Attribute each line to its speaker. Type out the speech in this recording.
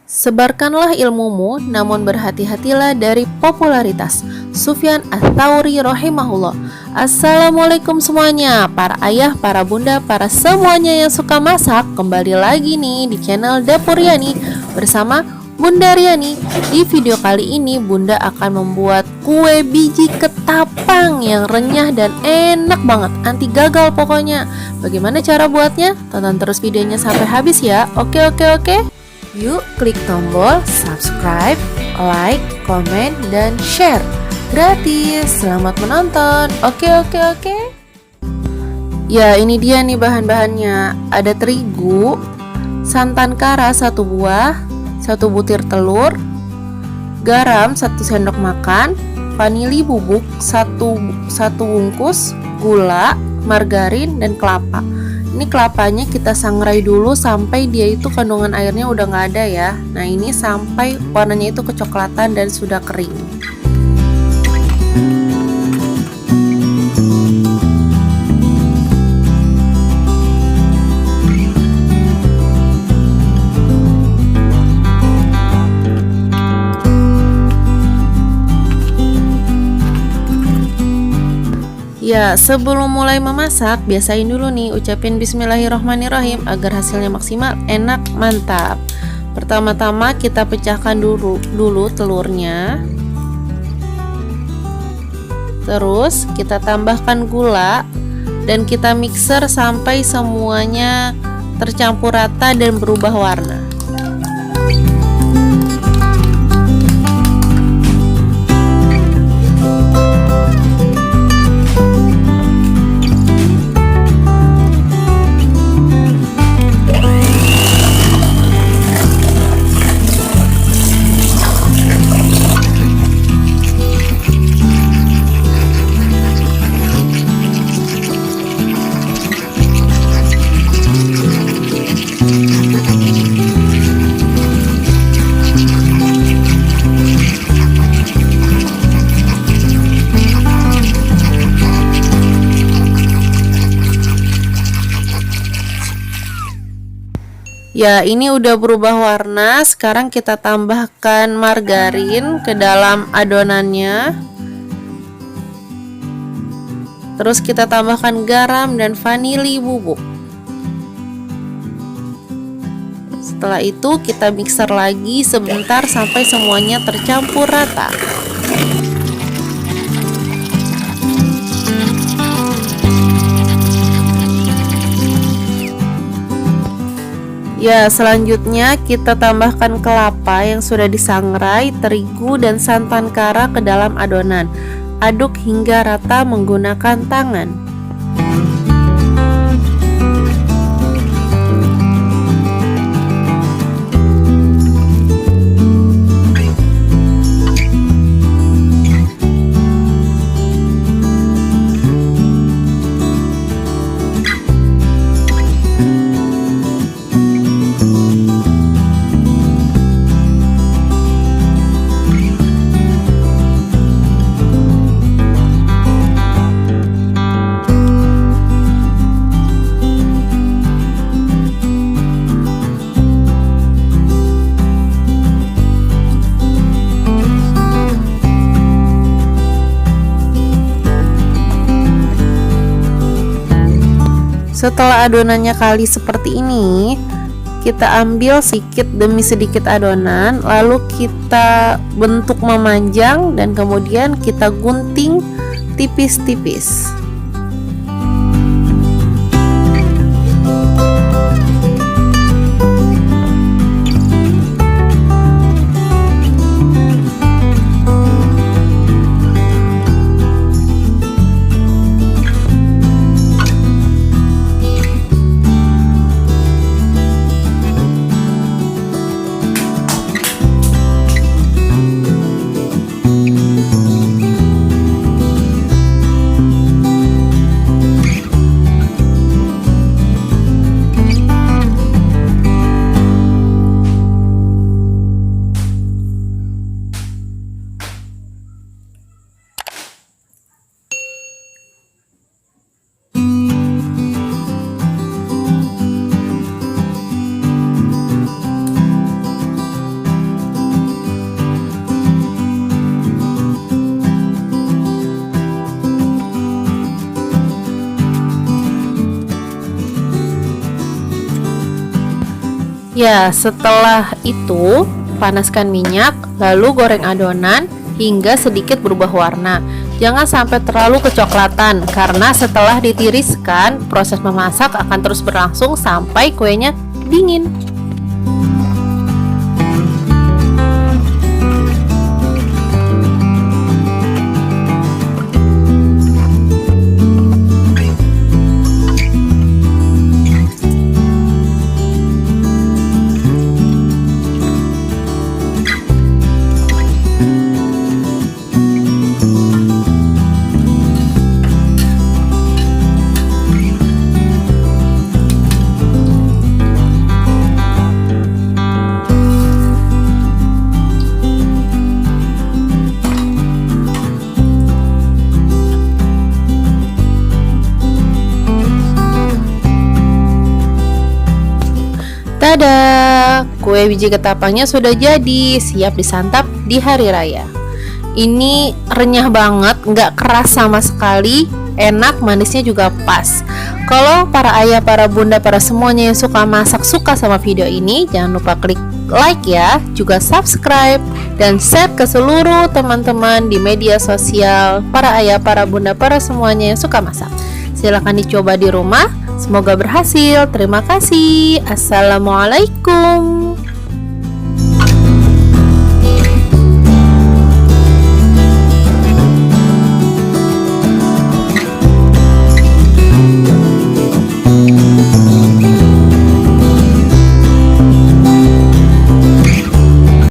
Speaker 1: Sebarkanlah ilmumu, namun berhati-hatilah dari popularitas. Sufyan Ats-Tsauri rahimahullah. Assalamualaikum semuanya, para ayah, para bunda, para semuanya yang suka masak. Kembali lagi nih di channel Dapur Yani bersama Bunda Riani. Di video kali ini Bunda akan membuat kue biji ketapang yang renyah dan enak banget, anti gagal pokoknya. Bagaimana cara buatnya? Tonton terus videonya sampai habis ya. Oke. Yuk klik tombol subscribe, like, komen, dan share. Gratis. Selamat menonton. Oke. Ya, ini dia nih bahan-bahannya. Ada terigu, santan kara 1 buah, 1 butir telur, garam 1 sendok makan, vanili bubuk 1 bungkus, gula, margarin, dan kelapa. Ini kelapanya kita sangrai dulu sampai dia itu kandungan airnya udah nggak ada ya. Nah, ini sampai warnanya itu kecoklatan dan sudah kering. Ya, sebelum mulai memasak, biasain dulu nih, ucapin bismillahirrahmanirrahim agar hasilnya maksimal, enak, mantap. Pertama-tama kita pecahkan dulu telurnya. Terus kita tambahkan gula dan kita mixer sampai semuanya tercampur rata dan berubah warna. Ya, ini udah berubah warna. Sekarang kita tambahkan margarin ke dalam adonannya. Terus kita tambahkan garam dan vanili bubuk. Setelah itu kita mixer lagi sebentar sampai semuanya tercampur rata. Ya, selanjutnya kita tambahkan kelapa yang sudah disangrai, terigu, dan santan kara ke dalam adonan. Aduk hingga rata menggunakan tangan. Setelah adonannya kali seperti ini, kita ambil sedikit demi sedikit adonan, lalu kita bentuk memanjang dan kemudian kita gunting tipis-tipis. Ya, setelah itu panaskan minyak, lalu goreng adonan hingga sedikit berubah warna. Jangan sampai terlalu kecoklatan karena setelah ditiriskan, proses memasak akan terus berlangsung sampai kuenya dingin. Tada, kue biji ketapangnya sudah jadi, siap disantap di hari raya. Ini renyah banget, nggak keras sama sekali, enak, manisnya juga pas. Kalau para ayah, para bunda, para semuanya yang suka masak, suka sama video ini, jangan lupa klik like ya, juga subscribe, dan share ke seluruh teman-teman di media sosial, para ayah, para bunda, para semuanya yang suka masak. Silahkan dicoba di rumah. Semoga berhasil. Terima kasih. Assalamualaikum.